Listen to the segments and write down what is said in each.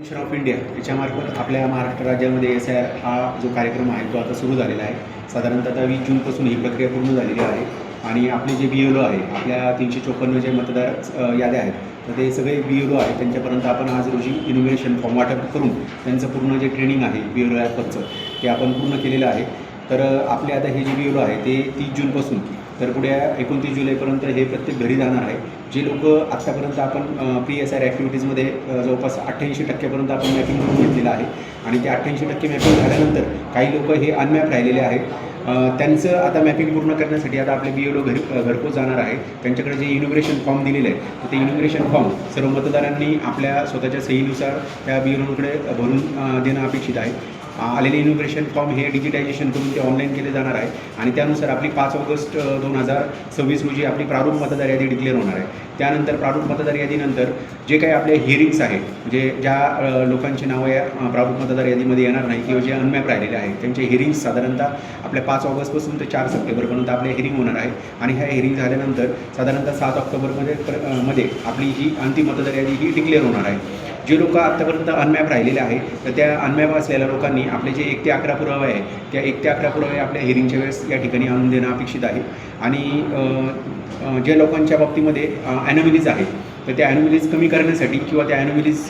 Mission of India याच्यामार्फत आपल्या महाराष्ट्र राज्यामध्ये SIR हा जो कार्यक्रम आहे तो आता सुरू झालेला आहे. साधारणतः आता 20 जूनपासून ही प्रक्रिया पूर्ण झालेली आहे आणि आपले जे BLO आहे, आपल्या 354 जे मतदार याद्या आहेत, तर ते सगळे BLO आहेत त्यांच्यापर्यंत आपण आज रोजी इनोव्हेशन फॉर्म वाटप करून त्यांचं पूर्ण जे ट्रेनिंग आहे BLO ॲपचं ते आपण पूर्ण केलेलं आहे. तर आपले आता हे जे BLO आहे ते 30 जूनपासून तर पुढे 29 जुलैपर्यंत हे प्रत्येक घरी जाणार आहे. जे लोक आत्तापर्यंत आपण PSR ॲक्टिव्हिटीजमध्ये जवळपास 88% आपण मॅपिंग करून घेतलेलं आहे आणि ते 88% मॅपिंग झाल्यानंतर काही लोक हे अनमॅप राहिलेले आहेत. त्यांचं आता मॅपिंग पूर्ण करण्यासाठी आता आपले BLO घरपोच जाणार आहे. त्यांच्याकडे जे इनोग्रेशन फॉर्म दिलेले आहे तर ते इनोग्रेशन फॉर्म सर्व मतदारांनी आपल्या स्वतःच्या सहीनुसार त्या BLOकडे भरून देणं अपेक्षित आहे. आलेले इनोग्रेशन फॉर्म हे डिजिटायझेशन करून ते ऑनलाईन केले जाणार आहे आणि त्यानुसार आपली 5 ऑगस्ट 2026 रोजी आपली प्रारूप मतदार यादी डिक्लेअर होणार आहे. त्यानंतर प्रारूप मतदार यादीनंतर जे काही आपले हिअरिंग्स आहेत, जे ज्या लोकांची नावं या प्रारूप मतदार यादीमध्ये येणार नाही किंवा जे अनमॅप राहिलेले आहेत त्यांचे हिअरिंग्स साधारणतः आपल्या 5 ऑगस्टपासून ते 4 सप्टेंबरपर्यंत आपले हिअरिंग होणार आहे आणि ह्या हिअरिंग झाल्यानंतर साधारणतः 7 ऑक्टोबरमध्ये आपली जी अंतिम मतदार यादी ही डिक्लेअर होणार आहे. जे लोक आत्तापर्यंत अनमॅप राहिलेले आहे तर त्या अनमॅप असलेल्या लोकांनी आपले जे 1 ते 11 पुरावे आहे त्या 1 ते 11 पुरावे आपल्या हिअरिंगच्या वेळेस या ठिकाणी आणून देणं अपेक्षित आहे. आणि ज्या लोकांच्या बाबतीमध्ये ॲनोमलीज आहेत तर त्या ॲनोमलीज कमी करण्यासाठी किंवा त्या ॲनोमलीज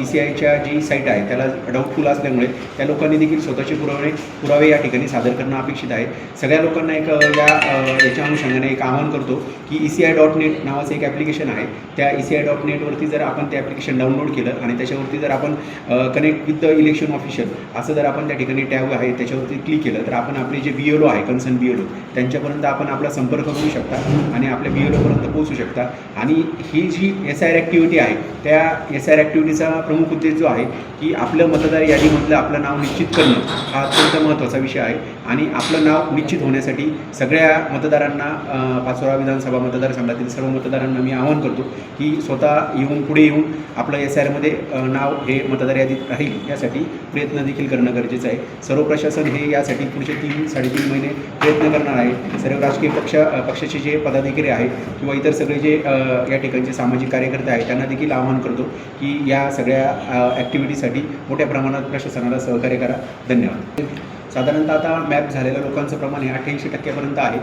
ECIच्या जी साईट आहे त्याला डाऊटफुल असल्यामुळे त्या लोकांनी देखील स्वतःचे पुरावे या ठिकाणी सादर करणं अपेक्षित आहे. सगळ्या लोकांना एक याच्या अनुषंगाने एक आवाहन करतो की ECI.net नावाचं एक ॲप्लिकेशन आहे. त्या ECI.netवरती जर आपण ते ॲप्लिकेशन डाउनलोड केलं आणि त्याच्यावरती जर आपण connect with the election official असं जर आपण त्या ठिकाणी टॅब आहे त्याच्यावरती क्लिक केलं तर आपण आपले जे BLO आहे कन्सर्न BLO त्यांच्यापर्यंत आपण आपला संपर्क करू शकता आणि आपल्या BLOपर्यंत पोहोचू शकता. आणि ही जी SIR ॲक्टिव्हिटी आहे त्या SIR ॲक्टिव्हिटीचा प्रमुख उद्देश जो आहे की आपलं मतदार यादीमधलं आपलं नाव निश्चित करणं हा अत्यंत महत्त्वाचा विषय आहे. आणि आपलं नाव निश्चित होण्यासाठी सगळ्या मतदारांना 5 विधानसभा मतदारसंघातील सर्व मतदारांना मी आवाहन करतो की स्वतः पुढे येऊन आपलं SIRमध्ये नाव हे मतदार यादीत राहील यासाठी प्रयत्न देखील करणं गरजेचं आहे. सर्व प्रशासन हे यासाठी पुढचे 3-3.5 महिने प्रयत्न करणार आहे. सर्व राजकीय पक्षाचे जे पदाधिकारी आहेत किंवा इतर सगळे जे या ठिकाणचे सामाजिक कार्यकर्ते आहेत त्यांना देखील आवाहन करतो की या सगळ्या ॲक्टिव्हिटीसाठी मोठ्या प्रमाणात प्रशासनाला सहकार्य करा. धन्यवाद. साधारणतः आता मॅप झालेल्या लोकांचं प्रमाण हे 88% आहे.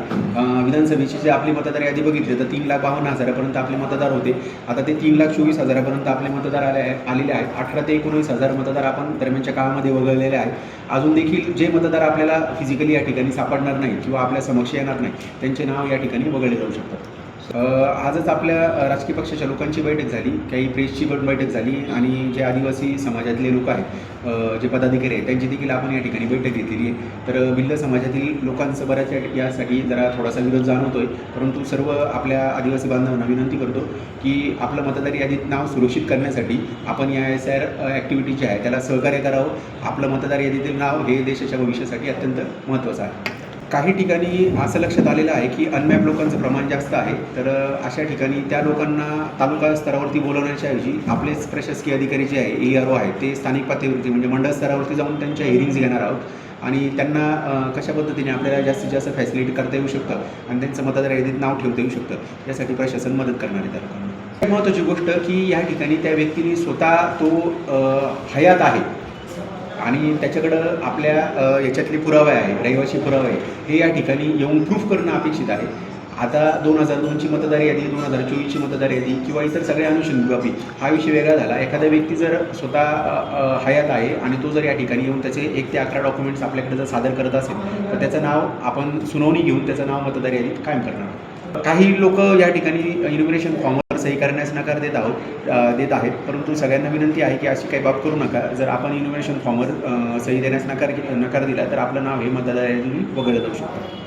विधानसभेची जे आपली मतदार यादी बघितली तर 3,52,000पर्यंत आपले मतदार होते. आता ते 3,24,000पर्यंत आपले मतदार आलेले आहेत. 18 ते 19,000 मतदार आपण दरम्यानच्या काळामध्ये वगळलेले आहेत. अजून देखील जे मतदार आपल्याला फिजिकली या ठिकाणी सापडणार नाही किंवा आपल्या समक्ष येणार नाही त्यांचे नाव या ठिकाणी वगळले जाऊ शकतात. आजच आपल्या राजकीय पक्षाच्या लोकांची बैठक झाली, काही प्रेसची पण बैठक झाली आणि जे आदिवासी समाजातले लोक आहेत जे पदाधिकारी आहेत त्यांची देखील आपण या ठिकाणी बैठक घेतलेली आहे. तर भिल्ल समाजातील लोकांचं बऱ्याच यासाठी जरा थोडासा विरोध जाणवतो आहे, परंतु सर्व आपल्या आदिवासी बांधवांना विनंती करतो की आपलं मतदार यादीत नाव सुरक्षित करण्यासाठी आपण या SIR ॲक्टिव्हिटी जी आहे त्याला सहकार्य करावं. आपलं मतदार यादीतील नाव हे देशाच्या भविष्यासाठी अत्यंत महत्त्वाचं आहे. काही ठिकाणी असं लक्षात आलेलं आहे की अनमॅप लोकांचं प्रमाण जास्त आहे. तर अशा ठिकाणी त्या लोकांना तालुका स्तरावरती बोलवण्याच्या ऐवजी आपलेच प्रशासकीय अधिकारी जे आहे ERO आहे ते स्थानिक पातळीवरती म्हणजे मंडळ स्तरावरती जाऊन त्यांच्या हिअरिंग्स घेणार आहोत आणि त्यांना कशा पद्धतीने आपल्याला जास्तीत जास्त फॅसिलिटी करता येऊ शकतं आणि त्यांचं मतदार यादीत नाव ठेवता येऊ शकतं यासाठी प्रशासन मदत करणार आहे त्या लोकांना. महत्त्वाची गोष्ट की या ठिकाणी त्या व्यक्तीने स्वतः तो हयात आहे आणि त्याच्याकडं आपल्या याच्यातले पुरावे आहे, रहिवासी पुरावे आहे हे या ठिकाणी येऊन प्रूफ करणं अपेक्षित आहे. आता 2002ची मतदार यादी, 2024ची मतदार यादी किंवा इतर सगळ्या अनुषंगाने हा विषय वेगळा झाला. एखादा व्यक्ती जर स्वतः हयात आहे आणि तो जर या ठिकाणी येऊन त्याचे 1 ते 11 डॉक्युमेंट्स आपल्याकडे जर सादर करत असेल तर त्याचं नाव आपण सुनावणी घेऊन त्याचं नाव मतदार यादीत कायम करणार. काही लोक या ठिकाणी इनोग्रेशन फॉर्मवर सही करण्यास नकार देत आहेत, परंतु सगळ्यांना विनंती आहे की अशी काही बाब करू नका. जर आपण इनोग्रेशन फॉर्मवर सही देण्यास नकार दिला तर आपलं नाव हे मतदार यादीतून वगळलं जाऊ शकतं.